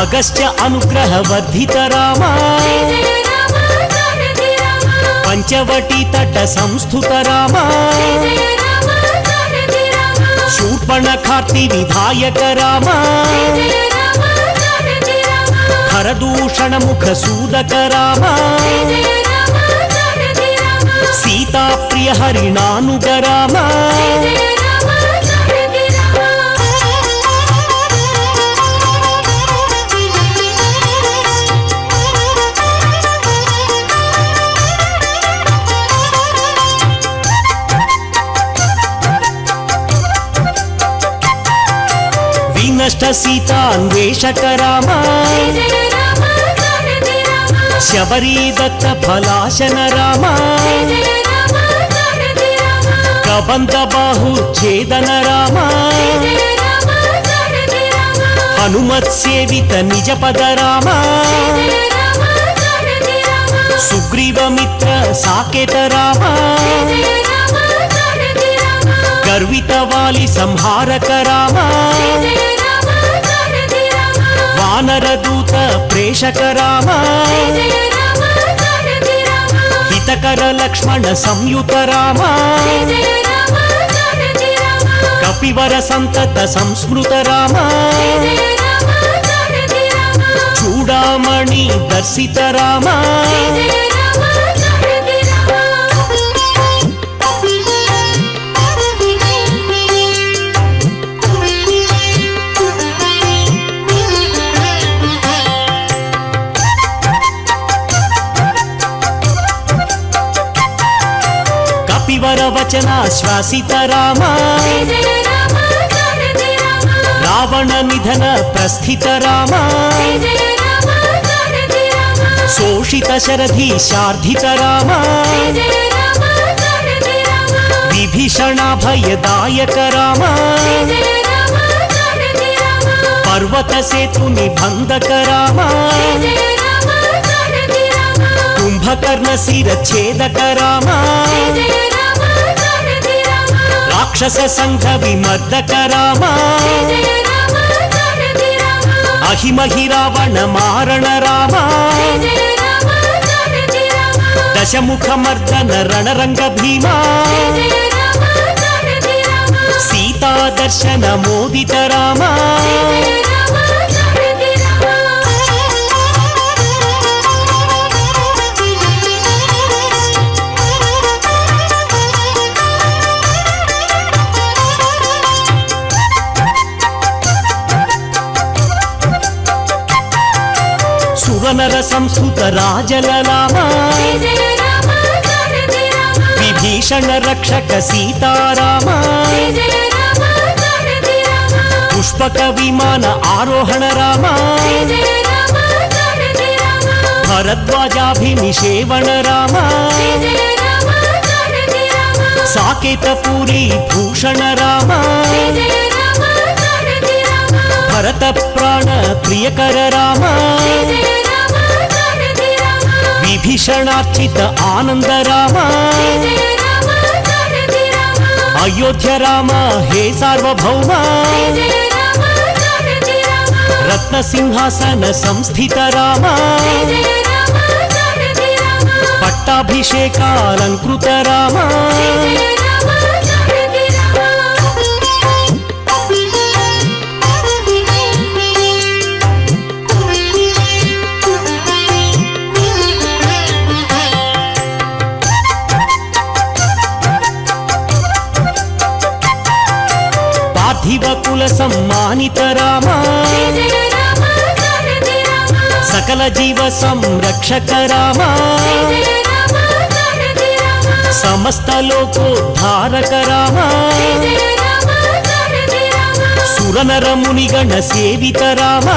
अगस्त्य अनुग्रह वर्धित राम पंचवटी तट संस्तुत राम शूर्पणखार्ति विधायक राम हरदूषण मुख सूदक राम सीता प्रिय हरिणानुग राम विनष्ट सीतान्वेषक राम शबरी दत्त फलाशन राम कबंध बाहु छेदन राम हनुमत सेवित निज पद राम सुग्रीव मित्र साकेत राम गर्वित वाली संहारक राम वानर दूत प्रेषक राम हितकर लक्ष्मण संयुत राम कपिवर संतत संस्मृत राम चूड़ामणि दर्शित राम वचनाश्वासित राम रावण निधन प्रस्थित राम शोषित शरधि शार्धित राम विभीषणाभयदायक राम पर्वत सेतु निबंधक राम कुंभकर्ण शिरच्छेदक राम राक्षस संघ विमर्दक राम अहिमहि रावण मारण राम दशमुख मर्दन रणरंग भीमा सीता दर्शन मोदित राम सुरनर संस्कृत राजललाम विभीषण रक्षक सीताराम पुष्पक विमान आरोहण राम भरद्वाजाभिनिषेवण राम साकेतपुरी भूषण राम भरत प्राण प्रियकर राम विभीषणार्चित आनंद राम अयोध्या राम हे सार्वभौम रत्न सिंहासन संस्थित राम पट्टाभिषेकालंकृत राम कुल सम्मानित राम सकल जीव संरक्षक राम समस्त लोकोद्धारक राम सुरनर मुनिगण सेवित राम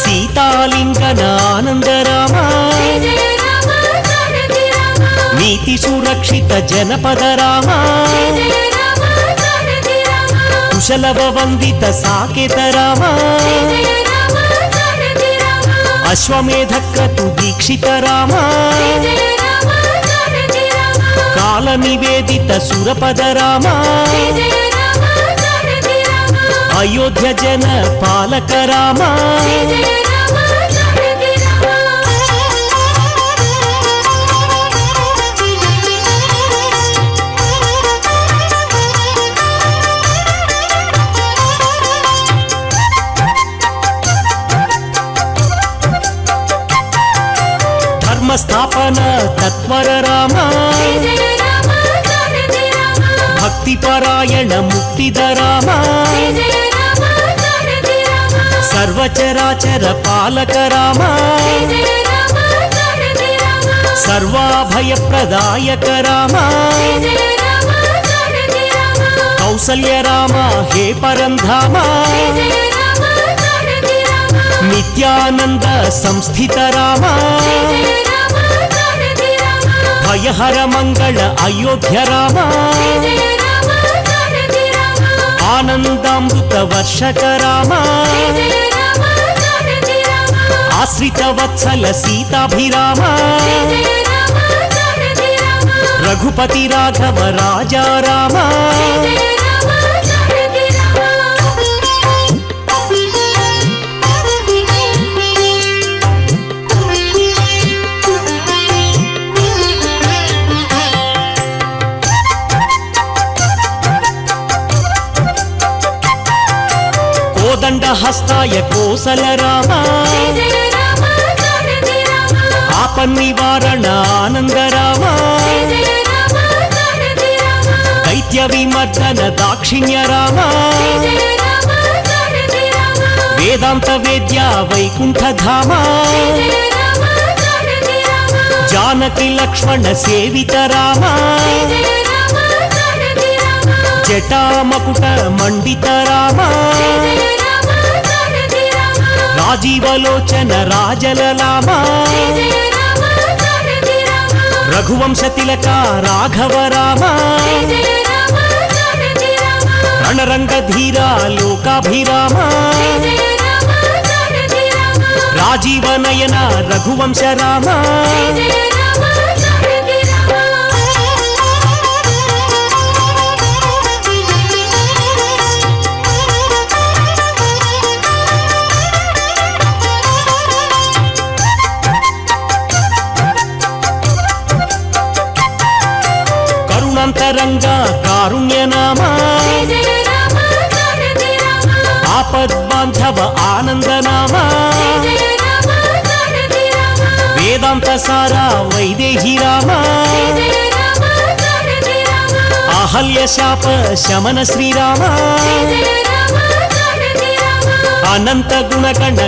सीतालिंगन आनंद राम नीति सुरक्षित जनपद राम कुशलव वंदित साकेत राम अश्वमेध क्रतु दीक्षित राम काल निवेदित सुरपद राम అయోధ్య జన పాలక రామ జయ జయ రామ జానకి ధర్మస్థాపన తత్వర రామ జయ జయ రామ జానకి భక్తి పరాయణ ముక్తిద రామ జయ జయ రామ జానకి సర్వచరాచర పాలక రామ జయ జయ రామ జానకి సర్వాభయ ప్రదాయక రామ జయ జయ రామ జానకి కౌసల్య రామ హే పరంధామ జయ జయ రామ జానకి నిత్యానంద సంస్థిత రామ జయ జయ రామ జానకి భయహర మంగళ అయోధ్య రామ జయ జయ రామ జానకి ఆనందామృత వర్షక రామ జయ జయ రామ జానకి ఆశ్రిత వత్సల సీతాభిరామ జయ జయ రామ జానకి రఘుపతి రాఘవ రాజా రామ జయ జయ రామ జానకి కోదండ హస్తాయ కోసల రామ జయ జయ రామ జానకి ఆపన్నివారణ ఆనంద రామ జయ జయ రామ జానకి దైత్య విమర్దన దాక్షిణ్య రామ జయ జయ రామ జానకి వేదాంత వేద్య వైకుంఠ ధామ జయ జయ రామ జానకి జానకి లక్ష్మణ సేవిత రామ జయ జయ రామ జానకి జటామకుట మండిత రామ జయ జయ రామ జానకి రాజీవలోచన రాజల రామ జయ జయ రామ జానకి రఘువంశ తిలక రాఘవ రామ జయ జయ రామ జానకి రణరంగ ధీర లోకాభిరామ జయ జయ రామ జానకి రాజీవ నయన రఘువంశ రామ జయ జయ రామ జానకి కరుణాంతరంగ కారుణ్య నామ జయ జయ రామ జానకి ఆపద్బాంధవ ఆనంద నామ జయ జయ రామ జానకి వేదాంత సారా వైదేహి రామ జయ జయ రామ జానకి అహల్య శాప శమన శ్రీరామ జయ జయ రామ జానకి అనంత గుణగణ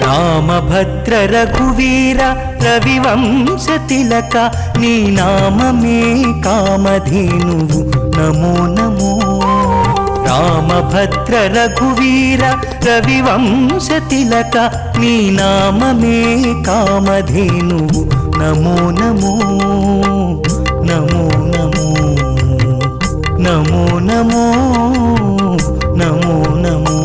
రామభద్ర రఘువీర రవివంశ తిలక నీ నామమే కామధేనువు నమో నమో రామభద్ర రఘువీర రవివంశ తిలక నీ నామమే కామధేనువు నమో నమో నమో నమో నమో నమో నమో నమో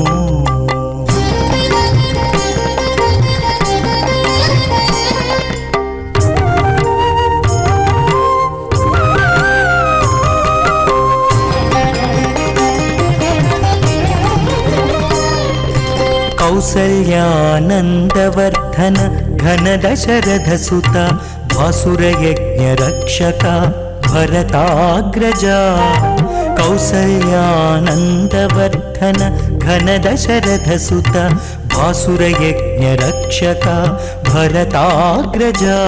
कौसल्यानन्दवर्धन घन दशरथ सुत भासुरयज्ञ रक्षक भरताग्रजा कौसल्यानन्दवर्धन घन दशरथ सुत भासुरयज्ञ रक्षक भरताग्रजा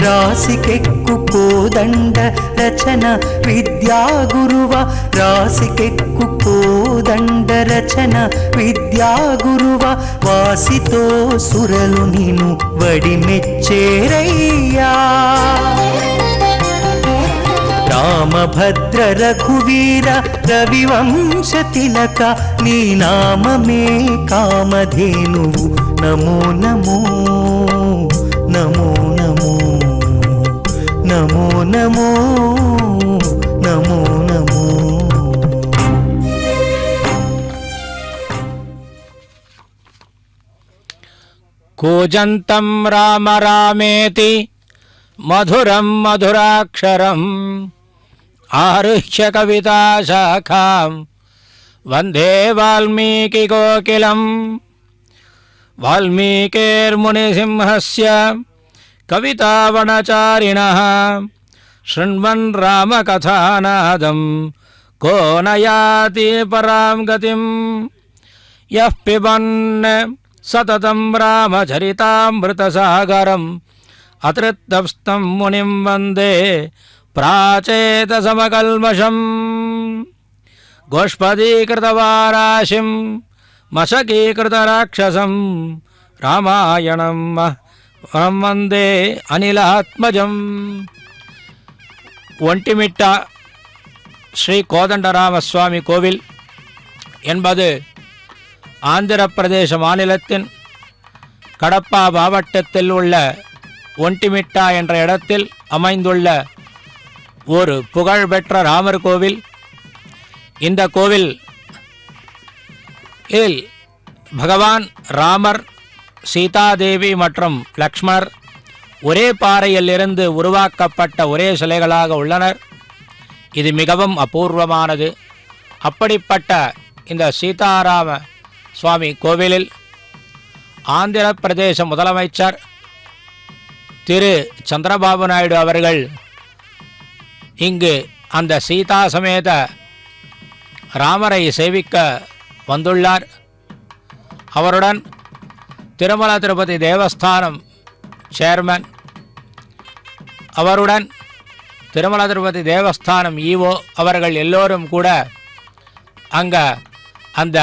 रासिकेक्कु कोदंड रचन विद्या गुरुव रासिकेक्कु कोदंड रचन विद्या गुरुव वासितो सुरलु निनु वडि मेच्चेरय्या रामभद्र रघुवीर रविवंश तिलक नी नाममे कामधेनुवु नमो नमो नमो नमो நமோ நமோ நமோ நமோ. कूजन्तं राम रामेति मधुरं मधुराक्षरम् आरुह्य कविताशाखां वन्दे वाल्मीकिकोकिलम्. वाल्मीकिर्मुनिसिंहस्य कवितावनचारिणः शृण्वन् रामकथानादं को न याति परां गतिम्. यः पिबन् सततं रामचरितामृतसागरम् अतृप्तस्तं मुनिं वन्दे प्राचेतसमकल्मषम्. गोष्पदीकृतवाराशिं मशकीकृतराक्षसं रामायणं वन्दे अनिलात्मजम्. ஒண்டிமிட்டா ஸ்ரீ கோதண்டராமசுவாமி கோவில் என்பது ஆந்திர பிரதேச மாநிலத்தின் கடப்பா மாவட்டத்தில் உள்ள ஒண்டிமிட்டா என்ற இடத்தில் அமைந்துள்ள ஒரு புகழ்பெற்ற ராமர் கோவில். இந்த கோவில் இதில் பகவான் ராமர், சீதாதேவி மற்றும் லக்ஷ்மணர் ஒரே பாறையில் இருந்து உருவாக்கப்பட்ட ஒரே சிலைகளாக உள்ளனர். இது மிகவும் அபூர்வமானது. அப்படிப்பட்ட இந்த சீதாராம சுவாமி கோவிலில் ஆந்திர பிரதேச முதலமைச்சர் திரு சந்திரபாபு நாயுடு அவர்கள் இங்கு அந்த சீதா சமேத ராமரை சேவிக்க வந்துள்ளார். அவருடன் திருமல திருப்பதி தேவஸ்தானம் சேர்மன், அவருடன் திருமல திருப்பதி தேவஸ்தானம் ஈஓ அவர்கள் எல்லோரும் கூட அங்கே அந்த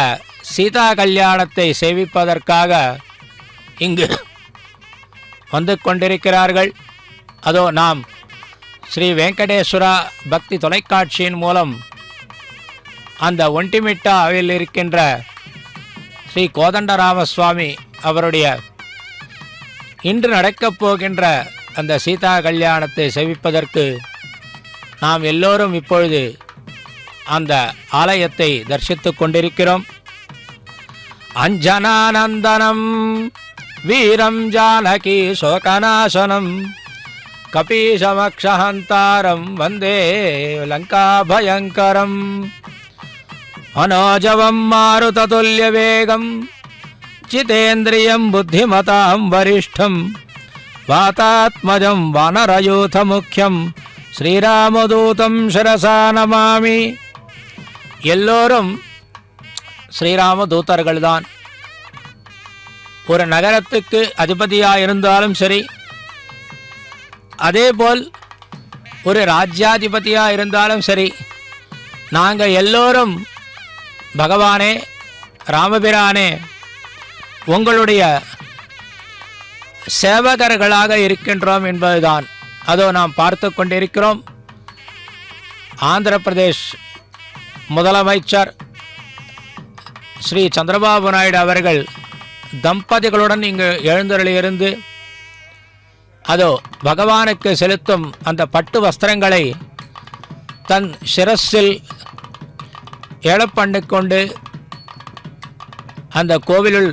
சீதா கல்யாணத்தை சேவிப்பதற்காக இங்கு வந்து கொண்டிருக்கிறார்கள். அதோ நாம் ஸ்ரீ வெங்கடேஸ்வரா பக்தி தொலைக்காட்சியின் மூலம் அந்த ஒண்டிமிட்டாவில் இருக்கின்ற ஸ்ரீ கோதண்டராமசுவாமி அவருடைய இன்று நடக்கப் போகின்ற அந்த சீதா கல்யாணத்தை சேவிப்பதற்கு நாம் எல்லோரும் இப்பொழுது அந்த ஆலயத்தை தரிசித்து கொண்டிருக்கிறோம். அஞ்சனானந்தனம் வீரம் ஜானகி சோகநாசனம் கபீஷமக்ஷஹந்தாரம் வந்தே லங்காபயங்கரம். மனோஜவம் மாருததுல்யவேகம் जितेन्द्रियं बुद्धिमतां वरिष्ठं वातात्मजं वानरयूथमुख्यं श्रीरामदूतं शिरसा नमामि. எல்லோரும் ஸ்ரீராம தூதர்கள்தான். ஒரு நகரத்துக்கு அதிபதியாக இருந்தாலும் சரி, அதேபோல் ஒரு ராஜ்யாதிபதியாக இருந்தாலும் சரி, நாங்கள் எல்லோரும் பகவானே ராமபிரானே உங்களுடைய சேவகர்களாக இருக்கின்றோம் என்பதுதான். அதோ நாம் பார்த்து கொண்டிருக்கிறோம். ஆந்திர பிரதேஷ் முதலமைச்சர் ஸ்ரீ சந்திரபாபு நாயுடு அவர்கள் தம்பதிகளுடன் இங்கு எழுந்தருளியிருந்து அதோ பகவானுக்கு செலுத்தும் அந்த பட்டு வஸ்திரங்களை தன் சிரஸில் ஏலப்பண்ணு கொண்டு அந்த கோவிலுள்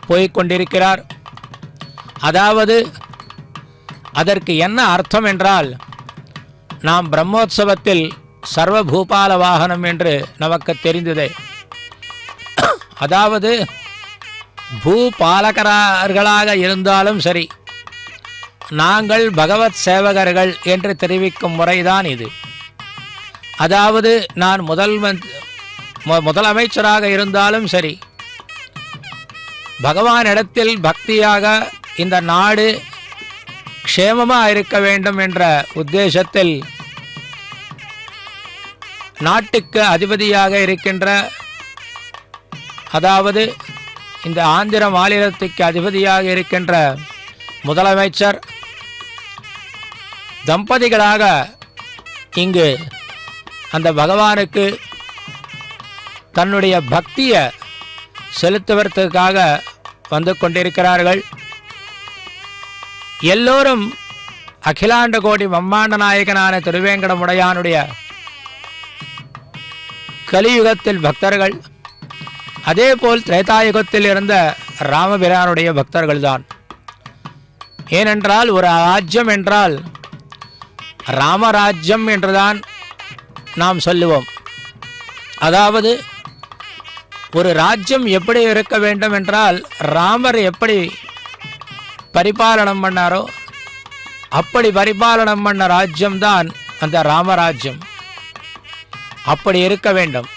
போய்கொண்டிருக்கிறார். அதாவது அதற்கு என்ன அர்த்தம் என்றால், நாம் பிரம்மோற்சவத்தில் சர்வபூபால வாகனம் என்று நமக்கு தெரிந்ததே. அதாவது பூபாலகர்களாக இருந்தாலும் சரி, நாங்கள் பகவத் சேவகர்கள் என்று தெரிவிக்கும் முறைதான் இது. அதாவது நான் முதலமைச்சராக இருந்தாலும் சரி, பகவானிடத்தில் பக்தியாக இந்த நாடு க்ஷேமமாக இருக்க வேண்டும் என்ற உத்தேசத்தில் நாட்டுக்கு அதிபதியாக இருக்கின்ற, அதாவது இந்த ஆந்திர மாநிலத்துக்கு அதிபதியாக இருக்கின்ற முதலமைச்சர் தம்பதிகளாக இங்கு அந்த பகவானுக்கு தன்னுடைய பக்தியை செலுத்துவதற்காக வந்து கொண்டிருக்கிறார்கள். எல்லோரும் அகிலாண்ட கோடி பிரம்மாண்ட நாயகனான திருவேங்கடமுடையானுடைய கலியுகத்தில் பக்தர்கள், அதேபோல் திரேதாயுகத்தில் இருந்த ராமபிரானுடைய பக்தர்கள்தான். ஏனென்றால் ஒரு ராஜ்யம் என்றால் ராமராஜ்யம் என்றுதான் நாம் சொல்லுவோம். அதாவது ஒரு ராஜ்யம் எப்படி இருக்க வேண்டும் என்றால் ராமர் எப்படி பரிபாலனம் பண்ணாரோ அப்படி பரிபாலனம் பண்ண ராஜ்யம்தான் அந்த ராமராஜ்யம். அப்படி இருக்க வேண்டும்.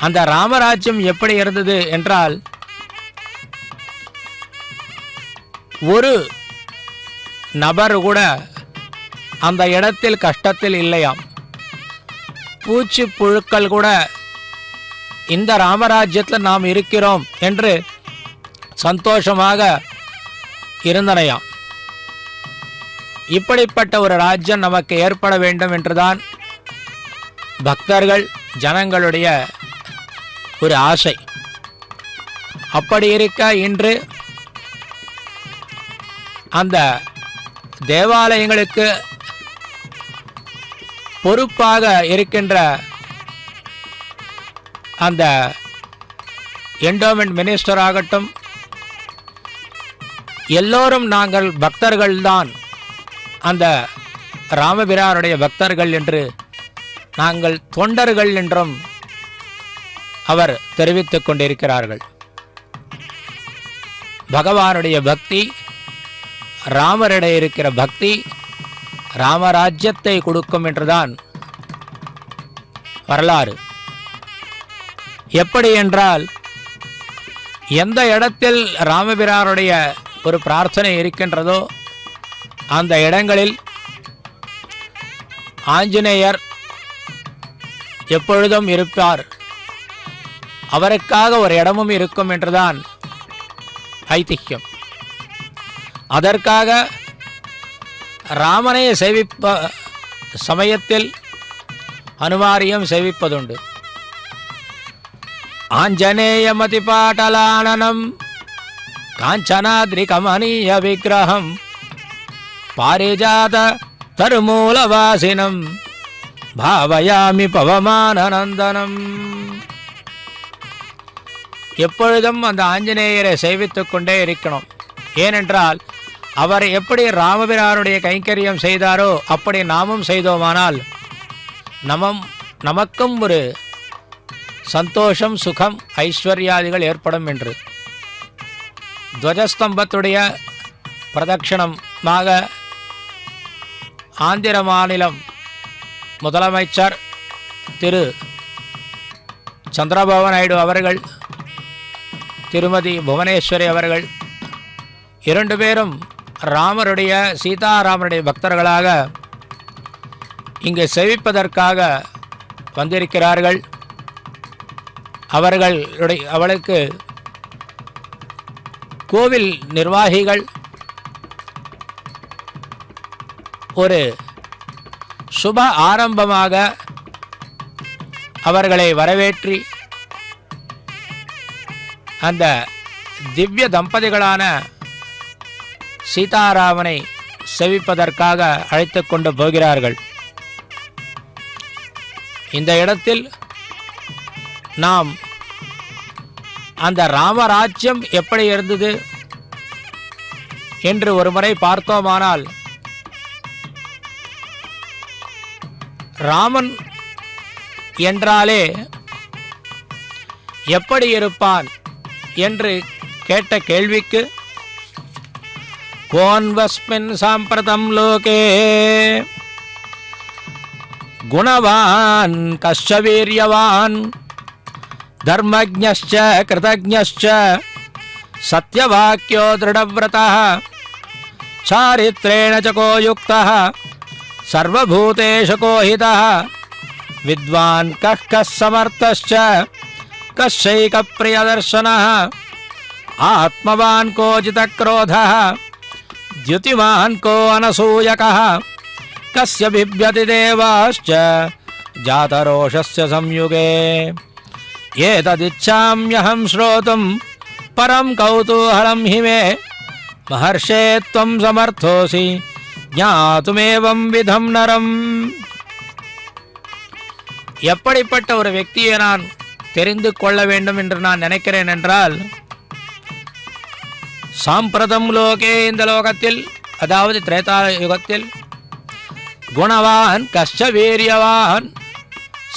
அந்த ராமராஜ்யம் எப்படி இருந்தது என்றால் ஒரு நபர் கூட அந்த இடத்தில் கஷ்டத்தில் இல்லையாம். பூச்சி புழுக்கள் கூட இந்த ராமராஜ்யத்தில் நாம் இருக்கிறோம் என்று சந்தோஷமாக இருந்தனையாம். இப்படிப்பட்ட ஒரு ராஜ்யம் நமக்கு ஏற்பட வேண்டும் என்றுதான் பக்தர்கள் ஜனங்களுடைய ஒரு ஆசை. அப்படி இருக்க இன்று அந்த தேவாலயங்களுக்கு பொறுப்பாக இருக்கின்ற அந்த என்டோமெண்ட் மினிஸ்டர் ஆகட்டும், எல்லோரும் நாங்கள் பக்தர்கள்தான், அந்த ராமபிரானுடைய பக்தர்கள் என்று, நாங்கள் தொண்டர்கள் என்றும் அவர் தெரிவித்துக் கொண்டிருக்கிறார்கள். பகவானுடைய பக்தி, ராமரிடையே இருக்கிற பக்தி ராமராஜ்யத்தை கொடுக்கும் என்றுதான் வரலாறு. எப்படி என்றால் எந்த இடத்தில் ராமபிரானுடைய ஒரு பிரார்த்தனை இருக்கின்றதோ அந்த இடங்களில் ஆஞ்சநேயர் எப்பொழுதும் இருப்பார். அவருக்காக ஒரு இடமும் இருக்கும் என்றுதான் ஐதிஹ்யம். அதற்காக ராமனை சேவிப்ப சமயத்தில் அனுமாரியம் சேவிப்பதுண்டு. ஆஞ்சநேயமதி பாட்டலானனம் காஞ்சனாத்ரி கமனீய விக்கிரகம் பாரிஜாத தருமூலவாசினம் பாவயாமி பவமானநந்தனம். எப்பொழுதும் அந்த ஆஞ்சநேயரை சேவித்துக் கொண்டே இருக்கணும். ஏனென்றால் அவர் எப்படி ராமபிரானுடைய கைங்கரியம் செய்தாரோ அப்படி நாமும் செய்தோமானால் நமக்கும் ஒரு சந்தோஷம், சுகம், ஐஸ்வர்யாதிகள் ஏற்படும் என்று. துவஜஸ்தம்பத்துடைய பிரதட்சணமாக ஆந்திர மாநிலம் முதலமைச்சர் திரு சந்திரபாபு நாயுடு அவர்கள், திருமதி புவனேஸ்வரி அவர்கள் இரண்டு பேரும் ராமருடைய சீதாராமருடைய பக்தர்களாக இங்கு சேவிப்பதற்காக வந்திருக்கிறார்கள். அவளுக்கு கோவில் நிர்வாகிகள் ஒரு சுப ஆரம்பமாக அவர்களை வரவேற்றி அந்த திவ்ய தம்பதிகளான சீதாராமனை சேவிப்பதற்காக அழைத்து கொண்டு போகிறார்கள். இந்த இடத்தில் நாம் அந்த ராமராஜ்யம் எப்படி இருந்தது என்று ஒரு முறை பார்த்தோமானால், ராமன் என்றாலே எப்படி இருப்பான் என்று கேட்ட கேள்விக்கு கோன்வஸ்மின் சாம்பிரதம் லோகே குணவான் கஷ்ட வீரியவான் தர்மஜ்ஞஸ்ச கிருதஜ்ஞஸ்ச சத்யவாக்யோ திருடவ்ரதः சாரித்ரேண ச கோ யுக்தः சர்வபூதேஷு கோஹிதः வித்வான் கः சமர்த்தஸ்ச கஸ்யைக பிரியதர்சனः ஆத்மவான் கோ ஜிதக்ரோதः द्युतिमान् को अनसूयकः कस्य बिभ्यति देवाश्च जातरोषस्य संयुगे एतदिच्छाम्यहं श्रोतुं परं कौतूहलं हि मे महर्षे त्वं समर्थोऽसि ஞாதுமேவம் விதம் நரம். எப்படிப்பட்ட ஒரு వ్యక్తిயை நான் தெரிந்து கொள்ள வேண்டும் என்று நான் நினைக்கிறேன் என்றால், சாம்பிரதம் லோகே, இந்த லோகத்தில் அதாவது திரேதா யுகத்தில், குணவான் கஷ்ட வீரியவான்,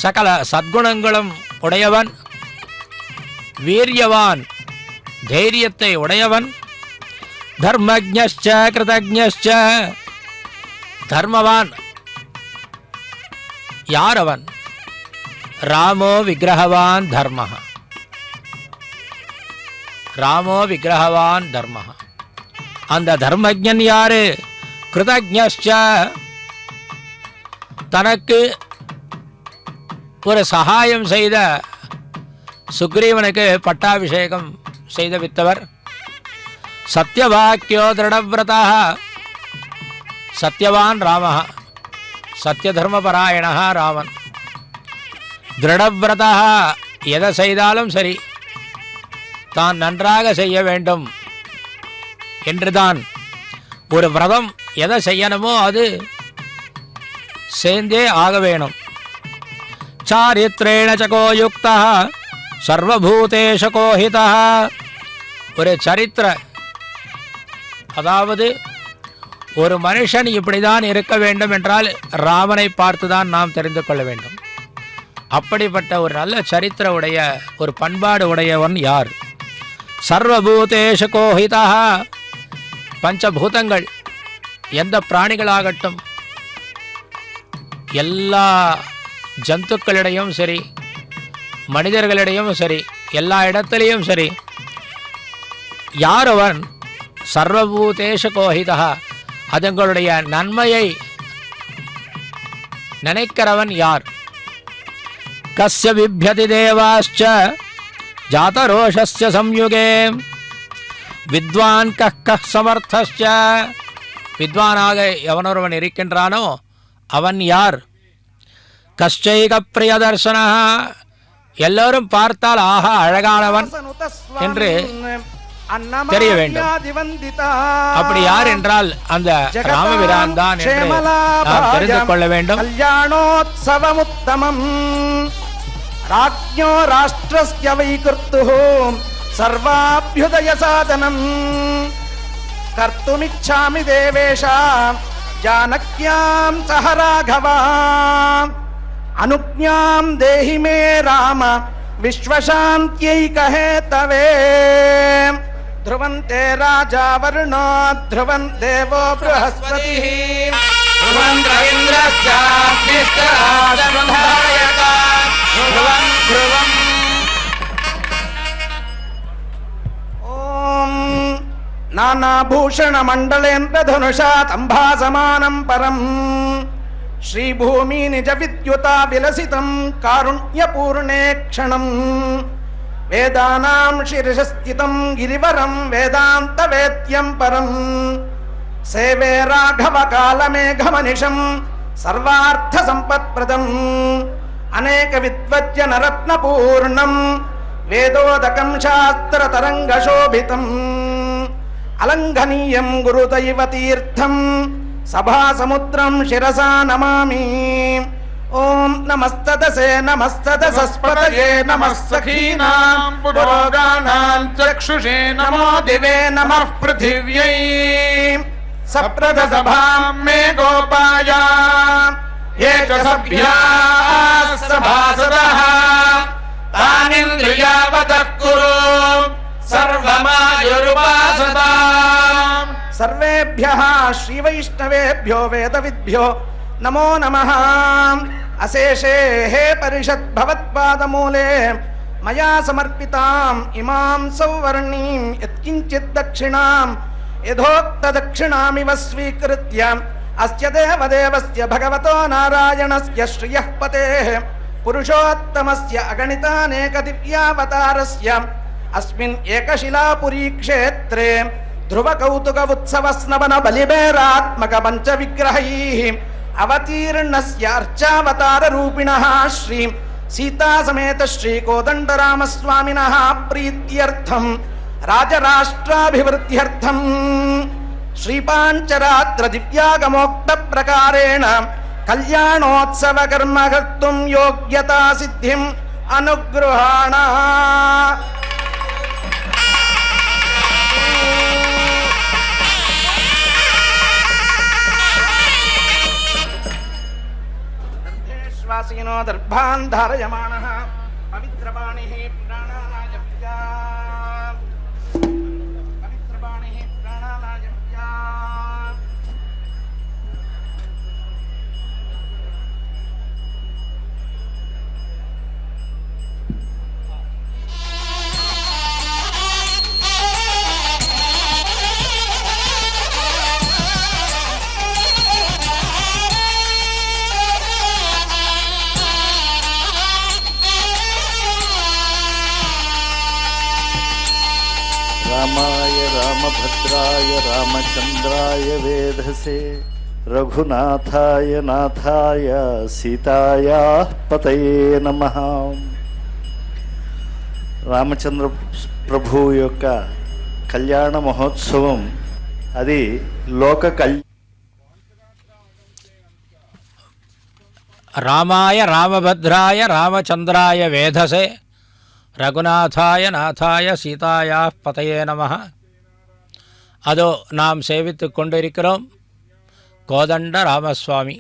சகல சத்குணங்களும் உடையவன், வீரியவான் தைரியத்தை உடையவன், தர்மஜ்ஞஸ்ச கிருதஜ்ஞஸ்ச, தர்மவான் யார் அவன்? ராமோ விக்கிரகவான் தர்மஹ, ராமோ விக்கிரகவான் தர்மஹ. அந்த தர்மஜன் யாரு? கிருதஜ்ஞஸ்ச, தனக்கு ஒரு சகாயம் செய்த சுக்ரீவனுக்கு பட்டாபிஷேகம் செய்து வித்தவர். சத்யவாக்கியோ திருடவிரதா, சத்யவான் ராமः, சத்யதர்மபராயணः ராமன். திருடவிரதா, எதை செய்தாலும் சரி தான் நன்றாக செய்ய வேண்டும் என்றுதான் ஒரு விரதம். எதை செய்யணுமோ அது சேர்ந்தே ஆக வேணும். சாரித்ரேண சகோ யுக்தா சர்வபூதேஷு கோஹிதா. ஒரு சரித்திர, அதாவது ஒரு மனுஷன் இப்படிதான் இருக்க வேண்டும் என்றால் ராமனை பார்த்துதான் நாம் தெரிந்து கொள்ள வேண்டும். அப்படிப்பட்ட ஒரு நல்ல சரித்திர உடைய, ஒரு பண்பாடு உடையவன் யார்? சர்வபூதேஷு கோஹிதா. பஞ்சபூதங்கள், எந்த பிராணிகளாகட்டும், எல்லா ஜந்துக்களிடையும் சரி, மனிதர்களிடையும் சரி, எல்லா இடத்திலையும் சரி, யார் அவன்? சர்வபூதேஷு கோஹிதா. அதுங்களுடைய நன்மையை நினைக்கிறவன் யார்? கஸ்ய விப்யதி தேவாஸ்ச ஜாதரோஷஸ்ய சம்யுகே வித்வான் கஹ் சமர்த்தஸ்ச. வித்வானாக எவனொருவன் இருக்கின்றானோ அவன் யார்? கஷ்டைக பிரியதர்சன, எல்லோரும் பார்த்தால் ஆஹா அழகானவன் என்று தெரிய வேண்டும். அப்படி யார் என்றால் அந்த ராமபிரான் தான் என்று நாம் தெரிந்து கொள்ள வேண்டும். கல்யாணோத்சவமுத்தமம் ராஜ்ஞோ ராஷ்ட்ரஸ்ய வைகிருத்துஹ சர்வாഭ്യുദய சாதனம் கர்த்துமிச்சாமி தேவேஷா ஜானக்யாம் சஹ ராഘவா அனுஜ்ஞாம் தேஹி மே ராம விஸ்வசாந்த்யைகஹேதவே ध्रुवन्ते राजा वरुणो ध्रुवन् देवो बृहस्पतिः ध्रुवन् इन्द्रश्चाग्निश्चादनुधारयता ध्रुवन् ध्रुवम्. ॐ नानाभूषणमण्डलेन्द्रधनुषा तम्भासमानं परम् श्रीभूमि निजविद्युता विलसितं कारुण्यपूर्णे क्षणम् वेदानां शिरसस्थितं गिरिवरं वेदान्तवेद्यं परं सेवे राघवकालमेघमनिशं सर्वार्थसम्पत्प्रदम् अनेकविद्वज्जनरत्नपूर्णं वेदोदकं शास्त्रतरङ्गशोभितम् अलङ्घनीयं गुरुदैवतीर्थं सभासमुद्रं शिरसा नमामि. ओम नमस्तदसे नमस्तदसस्पतये नमः सखीनां पुरोगानां चक्षुषे नमो दिवे नमः पृथिव्यै सप्रदसभां मे गोपाय ये च सभ्याः सभासदः तानिन्द्रियावतः कुरु सर्वमायुरुपासताम्. सर्वेभ्यः श्रीवैष्णवेभ्यो वेदविद्भ्यो नमो नमः. अशेषे हे परिषत् भवत्पादमूले मया समर्पिताम् इमां सौवर्णीं यत्किञ्चित् दक्षिणां यथोक्तदक्षिणामिव स्वीकृत्य अस्य देवदेवस्य भगवतो नारायणस्य श्रियः पतेः पुरुषोत्तमस्य अगणितानेकदिव्यावतारस्य अस्मिन् एकशिलापुरी क्षेत्रे ध्रुवकौतुक उत्सवस्नवन बलिबेरात्मक पञ्चविग्रहैः अवतीर्णस्य अर्चावताररूपिणः श्री सीता समेत श्री कोदण्डरामस्वामिनः प्रीत्यर्थं राजराष्ट्राभिवृद्ध्यर्थं ಶ್ರೀಪಾಂಚರಾತ್ರ ದಿವ್ಯಾಗಮೋಕ್ತ ಪ್ರಕಾರೇಣ ಕಲ್ಯಾಣೋತ್ಸವ ಕರ್ಮ ಕರ್ತುಂ ಯೋಗ್ಯತಾ ಸಿದ್ಧಿಂ ಅನುಗೃಹಾಣ. ಶ್ವಾಸೀನೋ ದರ್ಭಾನ್ ಧಾರಯಮಾಣಃ ಪವಿತ್ರಪಾಣಿಃ ಪ್ರಾಣಾನಾಯ ಪವಿತ್ರಪಾಣಿಃ ಪ್ರಾಣಾನಾಯ रामाय रामभद्राय रामचन्द्राय वेधसे रघुनाथाय नाथाय सीतायाः पतये नमः. రామచంద్ర ప్రభు యొక్క కళ్యాణ మహోత్సవం అది లోక రామాయ రామభద్రాయ రామచంద్రాయ వేధసే ரகுநாதாய நாதாய சீதாயா பதையே நம. அதோ நாம் சேவித்து கொண்டிருக்கிறோம் கோதண்ட ராமசுவாமி.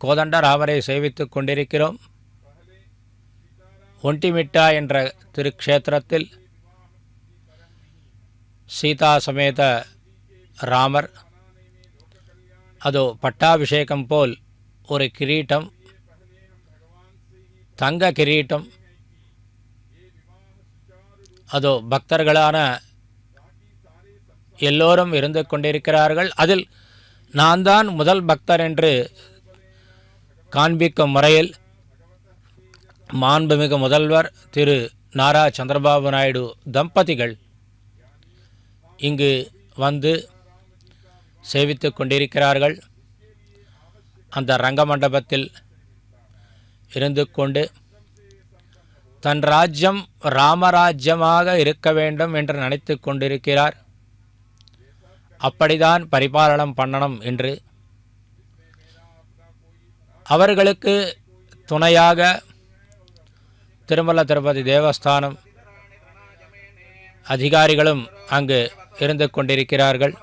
கோதண்ட ராமரை சேவித்து கொண்டிருக்கிறோம். ஒண்டிமிட்டா என்ற திருக்ஷேத்திரத்தில் சீதா சமேத ராமர் அதோ பட்டாபிஷேகம் போல் ஒரு கிரீட்டம், தங்க கிரீட்டம், அதோ பக்தர்களான எல்லோரும் இருந்து கொண்டிருக்கிறார்கள். அதில் நான் தான் முதல் பக்தர் என்று காண்பிக்கும் முறையில் மாண்புமிகு முதல்வர் திரு நாரா சந்திரபாபு நாயுடு தம்பதிகள் இங்கு வந்து சேவித்து கொண்டிருக்கிறார்கள். அந்த ரங்க மண்டபத்தில் இருந்து கொண்டு தன் ராஜ்யம் ராமராஜ்யமாக இருக்க வேண்டும் என்று நினைத்து கொண்டிருக்கிறார். அப்படிதான் பரிபாலனம் பண்ணணும் என்று அவர்களுக்கு துணையாக திருமல திருப்பதி தேவஸ்தானம் அதிகாரிகளும் அங்கு இருந்து கொண்டிருக்கிறார்கள்.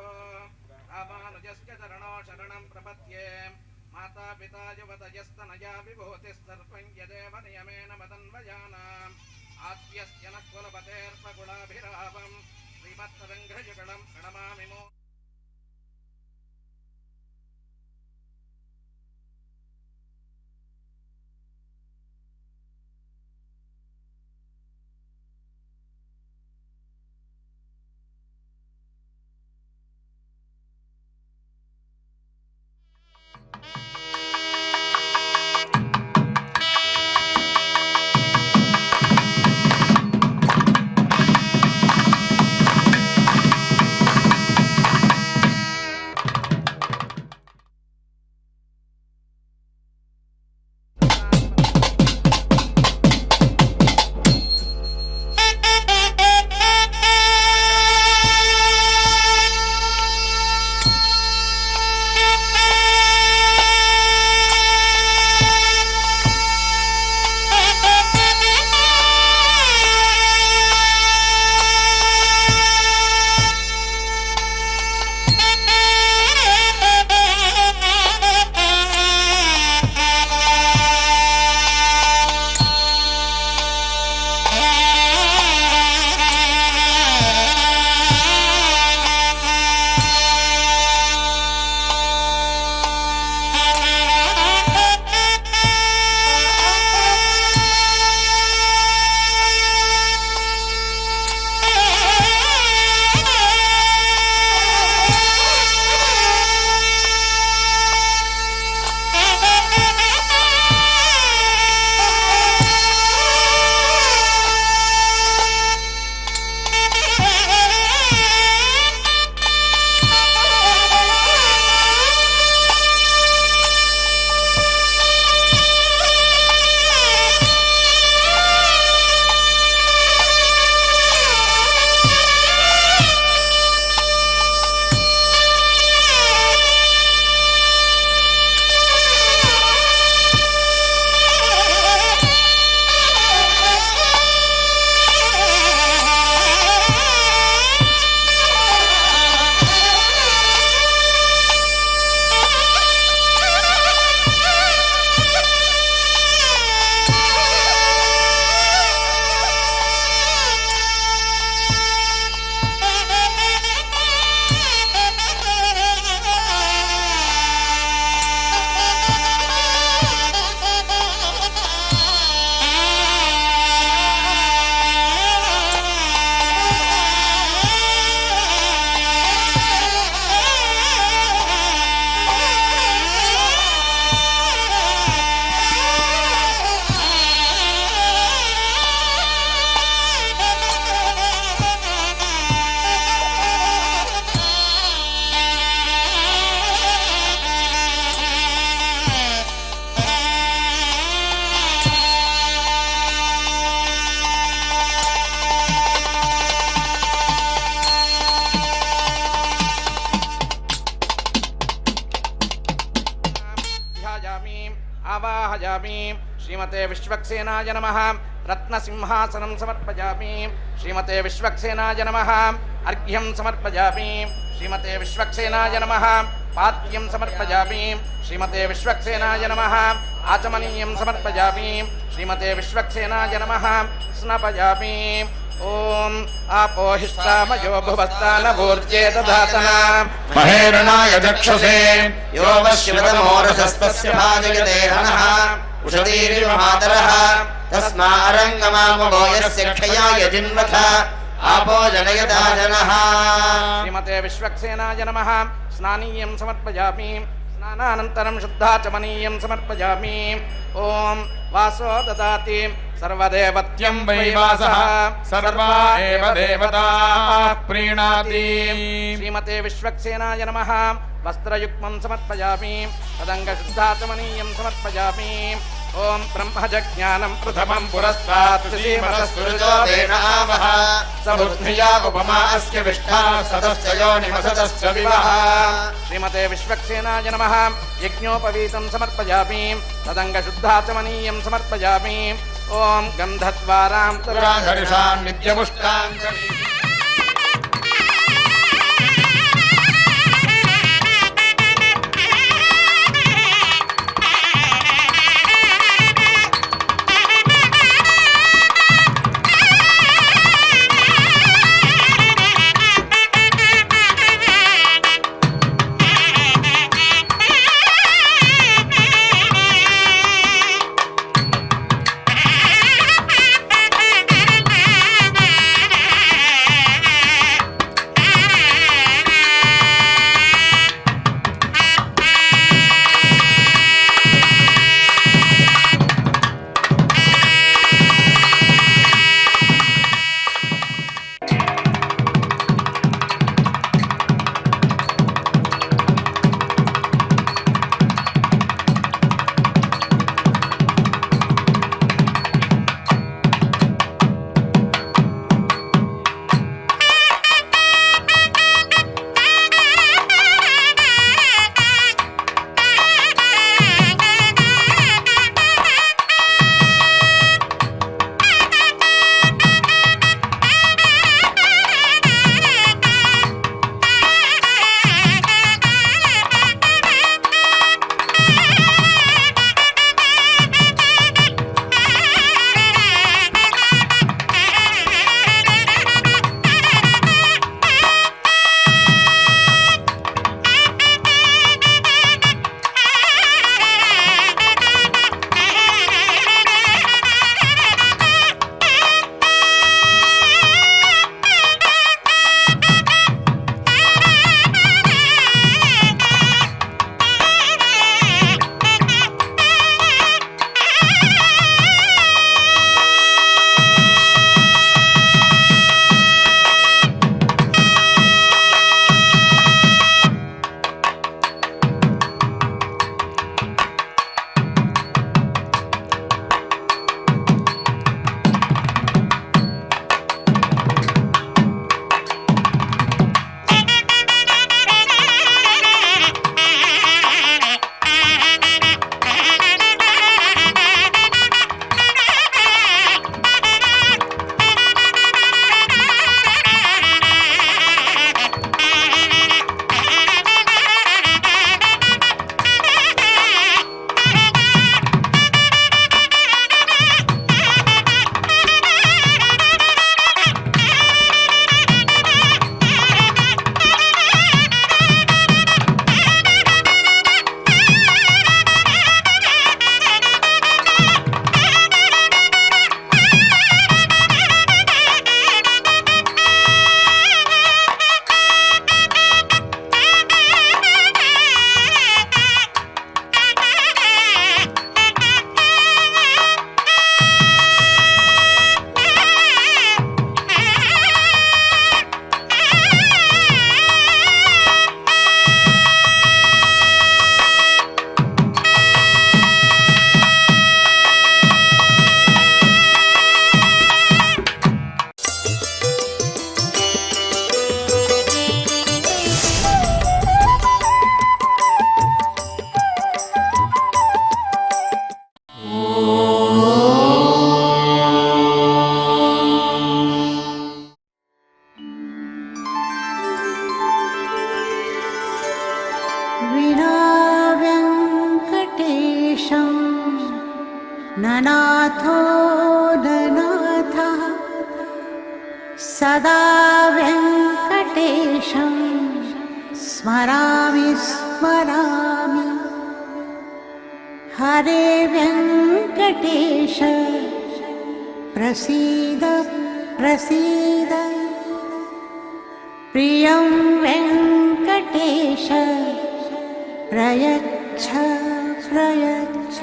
आवाहयामि आवाहयामि श्रीमते विश्वक्सेनाय नमः रत्नसिंहासनं समर्पयामि श्रीमते विश्वक्सेनाय नमः अर्घ्यं समर्पयामि श्रीमते विश्वक्सेनाय नमः पाद्यं समर्पयामि श्रीमते विश्वक्सेनाय नमः आचमनीयं समर्पयामि श्रीमते विश्वक्सेनाय नमः स्नपयामि ॐ आपोहिष्टामयो भुवस्तानभूर्जे दधातना महेरणाय चक्षुषे यो वश्यवतमोरसस्तस्य भाजयते हनः उषतीरिव मातरः तस्मारङ्गमामो यस्य क्षयाय जिन्वथ आपो जनयता जनः श्रीमते विश्वक्सेनाय नमः स्नानीयं समर्पयामि स्नानानन्तरं शुद्धाचमनीयं समर्पयामि ॐ वासो ददाति सर्वदेवत्यं वै वासः सर्वा एव देवताः प्रीणाति श्रीमते विश्वक्सेनाय नमः वस्त्रयुग्मं समर्पयामि तदङ्गशुद्धाचमनीयं समर्पयामि ॐ ब्रह्मजज्ञानं प्रथमं पुरस्तात् श्रीमतस्पुरुजोदेनावः समुद्धिया उपमा अस्य विष्ठा सदस्य योनिमसदस्य विवः श्रीमते विश्वक्सेनाय नमः यज्ञोपवीतं समर्पयामि तदङ्गशुद्धाचमनीयं समर्पयामि ॐ गन्धद्वारां पुराधरिषां नित्यमुष्टां वेङ्कटेशं ननाथो ननाथः सदा वेङ्कटेशं स्मरामि स्मरामि हरे वेङ्कटेश प्रसीद प्रसीद प्रियं वेङ्कटेश प्रयच्छ प्रयच्छ